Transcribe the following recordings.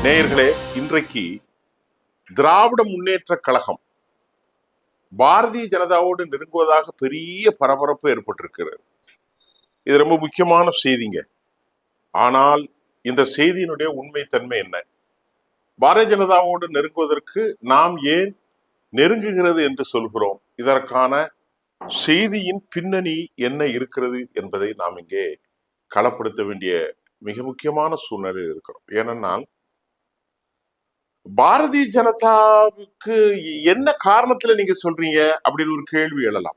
நேயர்களே, இன்றைக்கு திராவிட முன்னேற்ற கழகம் பாரதிய ஜனதாவோடு நெருங்குவதாக பெரிய பரபரப்பு ஏற்பட்டிருக்கிறது. இது ரொம்ப முக்கியமான செய்திங்க. ஆனால் இந்த செய்தியினுடைய உண்மை தன்மை என்ன? பாரதிய ஜனதாவோடு நெருங்குவதற்கு நாம் ஏன் நெருங்குகிறது என்று சொல்கிறோம்? இதற்கான செய்தியின் பின்னணி என்ன இருக்கிறது என்பதை நாம் இங்கே களப்படுத்த வேண்டிய மிக முக்கியமான சூழ்நிலையில் இருக்கிறோம். ஏனென்றால் பாரதிய ஜனதாவுக்கு என்ன காரணத்துல நீங்க சொல்றீங்க அப்படின்னு ஒரு கேள்வி எழலாம்.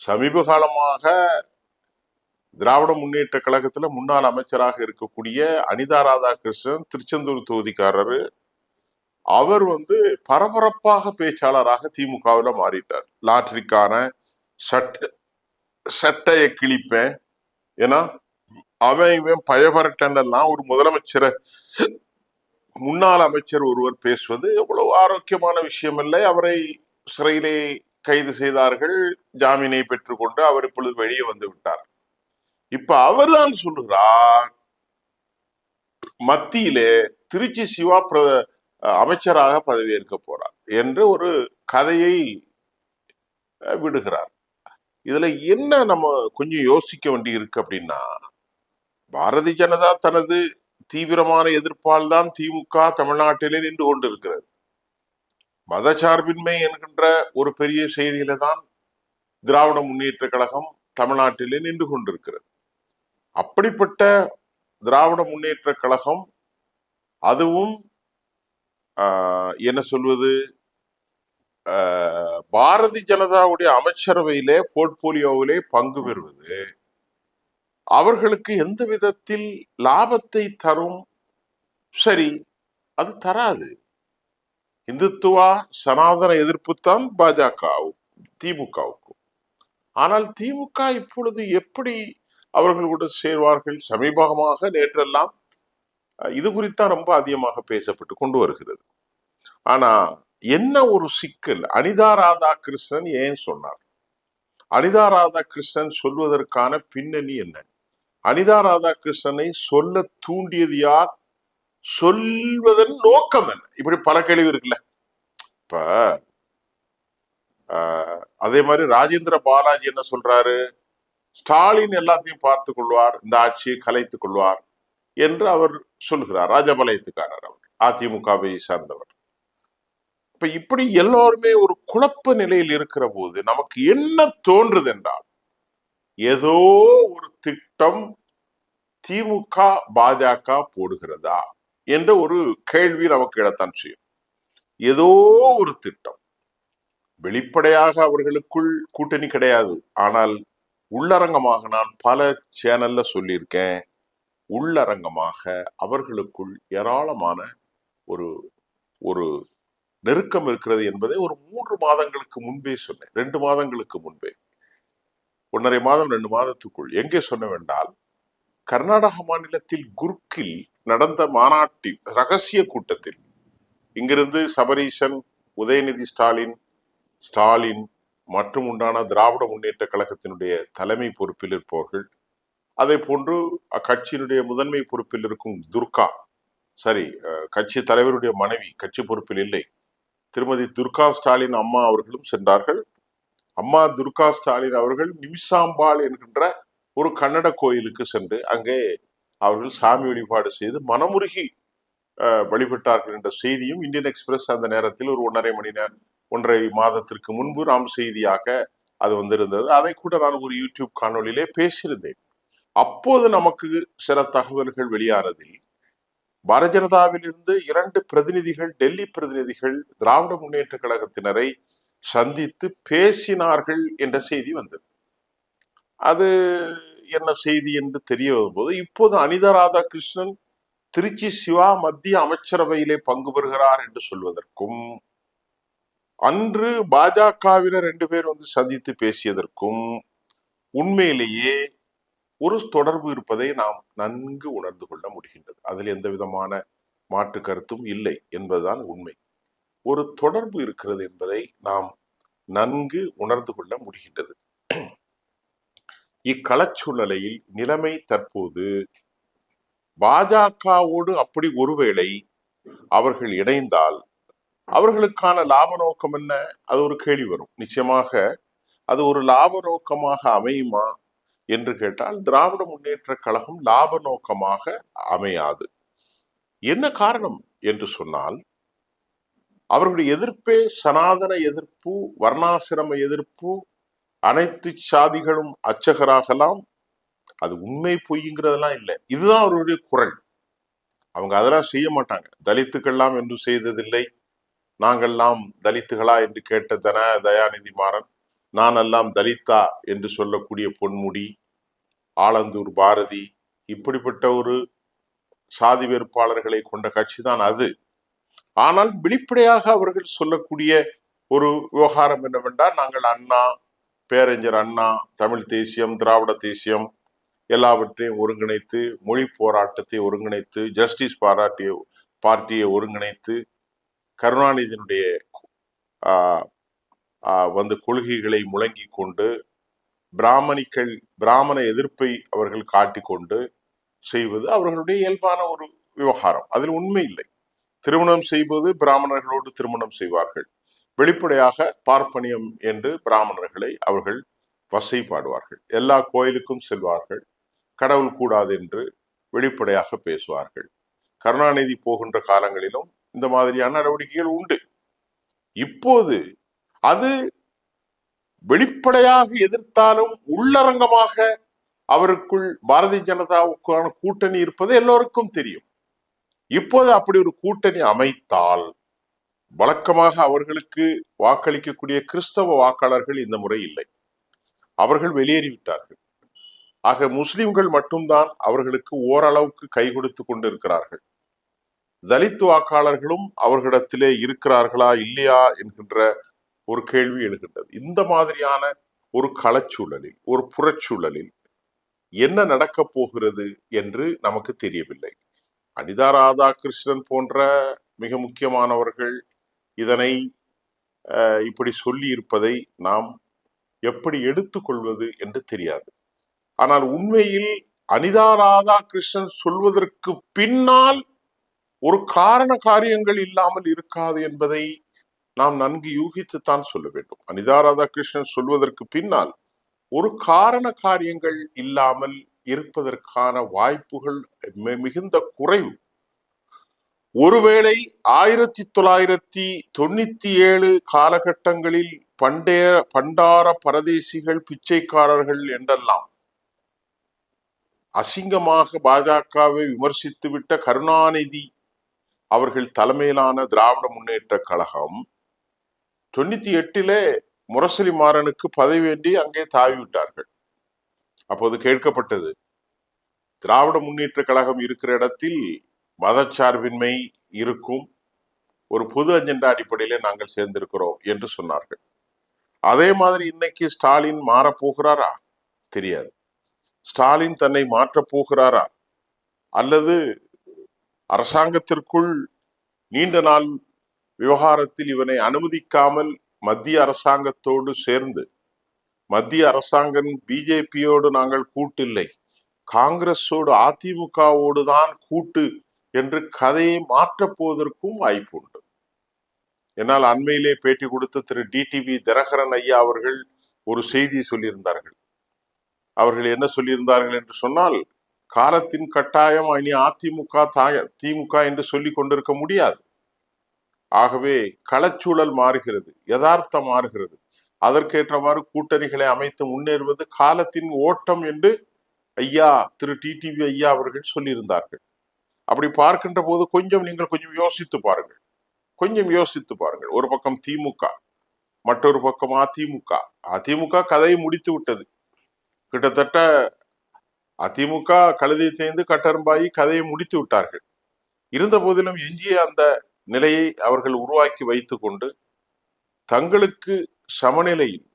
சமீப காலமாக திராவிட முன்னேற்ற கழகத்துல முன்னாள் அமைச்சராக இருக்கக்கூடிய அனிதா ராதாகிருஷ்ணன், திருச்செந்தூர் தொகுதிக்காரரு, அவர் பரபரப்பாக பேச்சாளராக திமுகவில் மாறிட்டார். லாட்டரிக்கான சட்டைய கிழிப்பேன், ஏன்னா அவன் இவன் பயபரட்டெல்லாம் ஒரு முதலமைச்சரை முன்னாள் அமைச்சர் ஒருவர் பேசுவது எவ்வளவு ஆரோக்கியமான விஷயம் இல்லை. அவரை சிறையிலே கைது செய்தார்கள், ஜாமீனை பெற்றுக்கொண்டு அவர் இப்பொழுது வெளியே வந்து விட்டார். இப்ப அவர்தான் சொல்லுகிறார், மத்தியிலே திருச்சி சிவா அமைச்சராக பதவியேற்க போறார் என்று ஒரு கதையை விடுகிறார். இதுல என்ன நம்ம கொஞ்சம் யோசிக்க வேண்டி இருக்கு அப்படின்னா, பாரதிய ஜனதா தனது தீவிரமான எதிர்ப்பால் தான் திமுக தமிழ்நாட்டிலே நின்று கொண்டிருக்கிறது. மதச்சார்பின்மை என்கின்ற ஒரு பெரிய செய்தியில தான் திராவிட முன்னேற்ற கழகம் தமிழ்நாட்டிலே நின்று கொண்டிருக்கிறது. அப்படிப்பட்ட திராவிட முன்னேற்ற கழகம், அதுவும் என்ன சொல்வது, பாரதிய ஜனதாவுடைய அமைச்சரவையிலே போர்ட்போலியோவிலே பங்கு பெறுவது அவர்களுக்கு எந்த விதத்தில் லாபத்தை தரும்? சரி, அது தராது. இந்துத்துவா சனாதன எதிர்ப்பு தான் பாஜகவும் திமுகவுக்கும். ஆனால் திமுக இப்பொழுது எப்படி அவர்களோடு சேர்வார்கள்? சமீபமாக நேற்றெல்லாம் இது குறித்தான் ரொம்ப அதிகமாக பேசப்பட்டு கொண்டு வருகிறது. ஆனா என்ன ஒரு சிக்கல், அனிதா ராதாகிருஷ்ணன் ஏன் சொன்னார்? அனிதா ராதாகிருஷ்ணன் சொல்வதற்கான பின்னணி என்ன? அனிதா ராதாகிருஷ்ணனை சொல்ல தூண்டியது யார்? சொல்வதன் நோக்கம் என்ன? இப்படி பல கேள்வி இருக்குல்ல. இப்ப அதே மாதிரி ராஜேந்திர பாலாஜி என்ன சொல்றாரு? ஸ்டாலின் எல்லாத்தையும் பார்த்துக் கொள்வார், இந்த ஆட்சியை கலைத்துக் கொள்வார் என்று அவர் சொல்கிறார். ராஜபாளையத்துக்காரர், அவர் அதிமுகவை சார்ந்தவர். இப்ப இப்படி எல்லோருமே ஒரு குழப்ப நிலையில் இருக்கிற போது நமக்கு என்ன தோன்றுது என்றால், ஏதோ ஒரு திட்டம் திமுக பாஜக போடுகிறதா என்ற ஒரு கேள்வி நமக்கு எழத்தான் செய்யும். ஏதோ ஒரு திட்டம். வெளிப்படையாக அவர்களுக்குள் கூட்டணி கிடையாது. ஆனால் உள்ளரங்கமாக, நான் பல சேனல்ல சொல்லியிருக்கேன், உள்ளரங்கமாக அவர்களுக்குள் ஏராளமான ஒரு ஒரு நெருக்கம் இருக்கிறது என்பதை ஒரு 3 மாதங்களுக்கு முன்பே சொன்னேன். 2 மாதங்களுக்கு முன்பே, 1.5 மாதம் 2 மாதத்துக்குள் எங்கே சொன்னவென்றால், கர்நாடக மாநிலத்தில் குர்க்கில் நடந்த மாநாட்டில் ரகசிய கூட்டத்தில் இங்கிருந்து சபரீசன், உதயநிதி ஸ்டாலின் மற்றும் உண்டான திராவிட முன்னேற்ற கழகத்தினுடைய தலைமை பொறுப்பில் இருப்பவர்கள், அதே போன்று அக்கட்சியினுடைய முதன்மை பொறுப்பில் இருக்கும் கட்சி தலைவருடைய மனைவி கட்சி பொறுப்பில் இல்லை, திருமதி துர்கா ஸ்டாலின் அம்மா அவர்களும் சென்றார்கள். அம்மா துர்கா ஸ்டாலின் அவர்கள் நிமிஷாம்பாள் என்கின்ற ஒரு கன்னட கோயிலுக்கு சென்று அங்கே அவர்கள் சாமி வழிபாடு செய்து மனமுருகி வழிபட்டார்கள் என்ற செய்தியும் இந்தியன் எக்ஸ்பிரஸ் அந்த நேரத்தில் ஒரு 1.5 மாதத்திற்கு முன்பு நாம் செய்தியாக அது வந்திருந்தது. அதை கூட நான் ஒரு யூடியூப் காணொலியிலே பேசியிருந்தேன். அப்போது நமக்கு சில தகவல்கள் வெளியானதில் பாரதிய ஜனதாவில் இருந்து 2 பிரதிநிதிகள், டெல்லி பிரதிநிதிகள் திராவிட முன்னேற்ற கழகத்தினரை சந்தித்து பேசினார்கள் என்ற செய்தி வந்தது. அது என்ன செய்தி என்று தெரிய வரும்போது, இப்போது அனிதா ராதாகிருஷ்ணன் திருச்சி சிவா மத்திய அமைச்சரவையிலே பங்கு பெறுகிறார் என்று சொல்வதற்கும், அன்று பாஜகவினர் 2 பேர் சந்தித்து பேசியதற்கும் உண்மையிலேயே ஒரு தொடர்பு இருப்பதை நாம் நன்கு உணர்ந்து கொள்ள முடிகின்றது. அதில் எந்த விதமான மாற்று கருத்தும் இல்லை என்பதுதான் உண்மை. ஒரு தொடர்பு இருக்கிறது என்பதை நாம் நன்கு உணர்ந்து கொள்ள முடிகின்றது. இக்களச்சூழ்நிலையில் நிலைமை தற்போது பாஜகவோடு அப்படி ஒருவேளை அவர்கள் இணைந்தால் அவர்களுக்கான லாப நோக்கம் என்ன? அது ஒரு கேள்வி வரும். நிச்சயமாக அது ஒரு லாப நோக்கமாக அமையுமா என்று கேட்டால் திராவிட முன்னேற்ற கழகம் லாப நோக்கமாக அமையாது. என்ன காரணம் என்று சொன்னால், அவர்களுடைய எதிர்ப்பே சனாதன எதிர்ப்பு, வர்ணாசிரம எதிர்ப்பு, அனைத்து சாதிகளும் அச்சகராகலாம், அது உண்மை பொய்ங்கிறதெல்லாம் இல்லை. இதுதான் அவருடைய குரல். அவங்க அதெல்லாம் செய்ய மாட்டாங்க. தலித்துக்கெல்லாம் என்று செய்ததில்லை, நாங்கள்லாம் தலித்துகளா என்று கேட்ட தயாநிதி மாறன், நான் எல்லாம் தலித்தா என்று சொல்லக்கூடிய பொன்முடி, ஆலந்தூர் பாரதி, இப்படிப்பட்ட ஒரு சாதி வேறுபாளர்களை கொண்ட கட்சி தான் அது. ஆனால் வெளிப்படையாக அவர்கள் சொல்லக்கூடிய ஒரு விவகாரம் என்னவென்றால், நாங்கள் அண்ணா, பேரறிஞர் அண்ணா, தமிழ் தேசியம், திராவிட தேசியம் எல்லாவற்றையும் ஒருங்கிணைத்து, மொழி போராட்டத்தை ஒருங்கிணைத்து, ஜஸ்டிஸ் பார்ட்டியை ஒருங்கிணைத்து, கருணாநிதியினுடைய கொள்கைகளை முழங்கி கொண்டு, பிராமண எதிர்ப்பை அவர்கள் காட்டிக்கொண்டு செய்வது அவர்களுடைய இயல்பான ஒரு விவகாரம். அதில் உண்மை இல்லை. திருமணம் செய்வது பிராமணர்களோடு திருமணம் செய்வார்கள். வெளிப்படையாக பார்ப்பனியம் என்று பிராமணர்களை அவர்கள் வசைப்பாடுவார்கள். எல்லா கோயிலுக்கும் செல்வார்கள். கடவுள் கூடாது என்று வெளிப்படையாக பேசுவார்கள். கருணாநிதி போகின்ற காலங்களிலும் இந்த மாதிரியான நடவடிக்கைகள் உண்டு. இப்போது அது வெளிப்படையாக எதிர்த்தாலும் உள்ளரங்கமாக அவருக்குள் பாரதிய ஜனதாவுக்கான கூட்டணி இருப்பது எல்லோருக்கும் தெரியும். இப்போது அப்படி ஒரு கூட்டணி அமைத்தால் வழக்கமாக அவர்களுக்கு வாக்களிக்கக்கூடிய கிறிஸ்தவ வாக்காளர்கள் இந்த முறை இல்லை, அவர்கள் வெளியேறிவிட்டார்கள். ஆக முஸ்லிம்கள் மட்டும்தான் அவர்களுக்கு ஓரளவுக்கு கை கொடுத்து கொண்டிருக்கிறார்கள். தலித் வாக்காளர்களும் அவர்களிடத்திலே இருக்கிறார்களா இல்லையா என்கின்ற ஒரு கேள்வி எழுகின்றது. இந்த மாதிரியான ஒரு களச்சூழலில், ஒரு புறச்சூழலில் என்ன நடக்கப் போகிறது என்று நமக்கு தெரியவில்லை. அனிதா ராதாகிருஷ்ணன் போன்ற மிக முக்கியமானவர்கள் இதனை இப்படி சொல்லி இருப்பதை நாம் எப்படி எடுத்துக்கொள்வது என்று தெரியாது. ஆனால் உண்மையில் அனிதா ராதாகிருஷ்ணன் சொல்வதற்கு பின்னால் ஒரு காரண காரியங்கள் இல்லாமல் இருக்காது என்பதை நாம் நன்கு யூகித்துத்தான் சொல்ல வேண்டும். அனிதா ராதாகிருஷ்ணன் சொல்வதற்கு பின்னால் ஒரு காரண காரியங்கள் இல்லாமல் இருப்பதற்கான வாய்ப்புகள் மிகுந்த குறைவு. ஒருவேளை 1997 காலகட்டங்களில் பண்டார பரதேசிகள், பிச்சைக்காரர்கள் என்றெல்லாம் அசிங்கமாக பாஜகவை விமர்சித்துவிட்ட கருணாநிதி அவர்கள் தலைமையிலான திராவிட முன்னேற்ற கழகம் 98 முரசொலி மாறனுக்கு பதவி வேண்டி அங்கே தாவிவிட்டார்கள். அப்போது கேட்கப்பட்டது, திராவிட முன்னேற்ற கழகம் இருக்கிற இடத்தில் மதச்சார்பின்மை இருக்கும், ஒரு பொது அஜெண்டா அடிப்படையிலே நாங்கள் சேர்ந்திருக்கிறோம் என்று சொன்னார்கள். அதே மாதிரி இன்னைக்கு ஸ்டாலின் மாறப்போகிறாரா? தெரியாது. ஸ்டாலின் தன்னை மாற்றப் போகிறாரா? அல்லது அரசாங்கத்திற்குள் நீண்ட நாள் விவகாரத்தில் இவனை அனுமதிக்காமல் மத்திய அரசாங்கத்தோடு சேர்ந்து, மத்திய அரசாங்கம் பிஜேபியோடு நாங்கள் கூட்டில்லை, காங்கிரஸோடு அதிமுகவோடு தான் கூட்டு என்று கதையை மாற்றப் போவதற்கும் வாய்ப்பு உண்டு. என்னால் அண்மையிலே பேட்டி கொடுத்த திரு டிடிவி தினகரன் ஐயா அவர்கள் ஒரு செய்தியை சொல்லியிருந்தார்கள். அவர்கள் என்ன சொல்லியிருந்தார்கள் என்று சொன்னால், காலத்தின் கட்டாயம் இனி அதிமுக திமுக என்று சொல்லிக் கொண்டிருக்க முடியாது. ஆகவே களச்சூழல் மாறுகிறது, யதார்த்தம் மாறுகிறது, அதற்கேற்றவாறு கூட்டணிகளை அமைத்து முன்னேறுவது காலத்தின் ஓட்டம் என்று ஐயா திரு டிடிவி ஐயா அவர்கள் சொல்லியிருந்தார்கள். அப்படி பார்க்கின்ற போது நீங்கள் கொஞ்சம் யோசித்து பாருங்கள். ஒரு பக்கம் திமுக, மற்றொரு பக்கம் அதிமுக. அதிமுக கதையை முடித்து விட்டது. கிட்டத்தட்ட அதிமுக கழுதை தேய்ந்து கட்டரும்பாயி கதையை முடித்து விட்டார்கள். இருந்த போதிலும் எஞ்சிய அந்த நிலையை அவர்கள் உருவாக்கி வைத்துக் கொண்டு தங்களுக்கு சமநிலையில்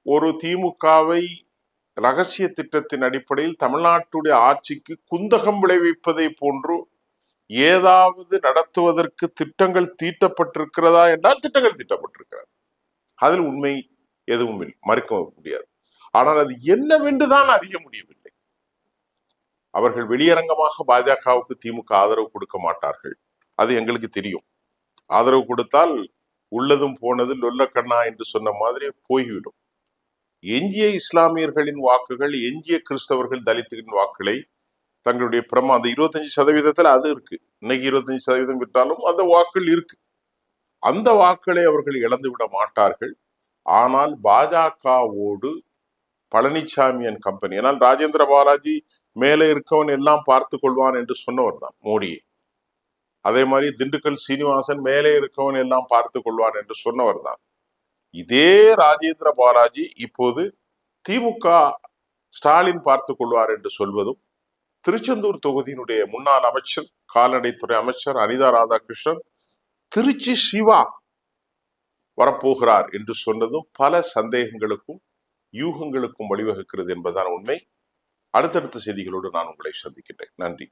ஒரு திமுகவை ரகசிய திட்டத்தின் அடிப்படையில் தமிழ்நாட்டுடைய ஆட்சிக்கு குந்தகம் விளைவிப்பதை போன்று ஏதாவது நடத்துவதற்கு திட்டங்கள் தீட்டப்பட்டிருக்கிறதா என்றால் திட்டங்கள் தீட்டப்பட்டிருக்கிறது. அதில் உண்மை எதுவும் மறுக்க முடியாது. ஆனால் அது என்னவென்றுதான் அறிய முடியவில்லை. அவர்கள் வெளியரங்கமாக பாஜகவுக்கு திமுக ஆதரவு கொடுக்க மாட்டார்கள். அது எங்களுக்கு தெரியும். ஆதரவு கொடுத்தால் உள்ளதும் போனது லொல்லக்கண்ணா என்று சொன்ன மாதிரி போய்விடும். எஞ்சிய இஸ்லாமியர்களின் வாக்குகள், எஞ்சிய கிறிஸ்தவர்கள், தலித்துகளின் வாக்குகளை தங்களுடைய அந்த 25% அது இருக்கு. இன்னைக்கு 25% விட்டாலும் அந்த வாக்குகள் இருக்கு. அந்த வாக்குகளை அவர்கள் இழந்து விட மாட்டார்கள். ஆனால் பாஜகவோடு பழனிசாமியின் கம்பெனி, ஏன்னால் ராஜேந்திர பாலாஜி மேலே இருக்கவன் எல்லாம் பார்த்து கொள்வான் என்று சொன்னவர் தான் மோடியை. அதே மாதிரி திண்டுக்கல் சீனிவாசன் மேலே இருக்கவன் எல்லாம் பார்த்து கொள்வான் என்று சொன்னவர் தான். இதே ராஜேந்திர பாலாஜி இப்போது திமுக ஸ்டாலின் பார்த்து கொள்வார் என்று சொல்வதும், திருச்செந்தூர் தொகுதியினுடைய முன்னாள் அமைச்சர், கால்நடைத்துறை அமைச்சர் அனிதா ராதாகிருஷ்ணன் திருச்சி சிவா வரப்போகிறார் என்று சொன்னதும் பல சந்தேகங்களுக்கும் யூகங்களுக்கும் வழிவகுக்கிறது என்பதுதான் உண்மை. அடுத்தடுத்த செய்திகளோடு நான் உங்களை சந்திக்கின்றேன். நன்றி.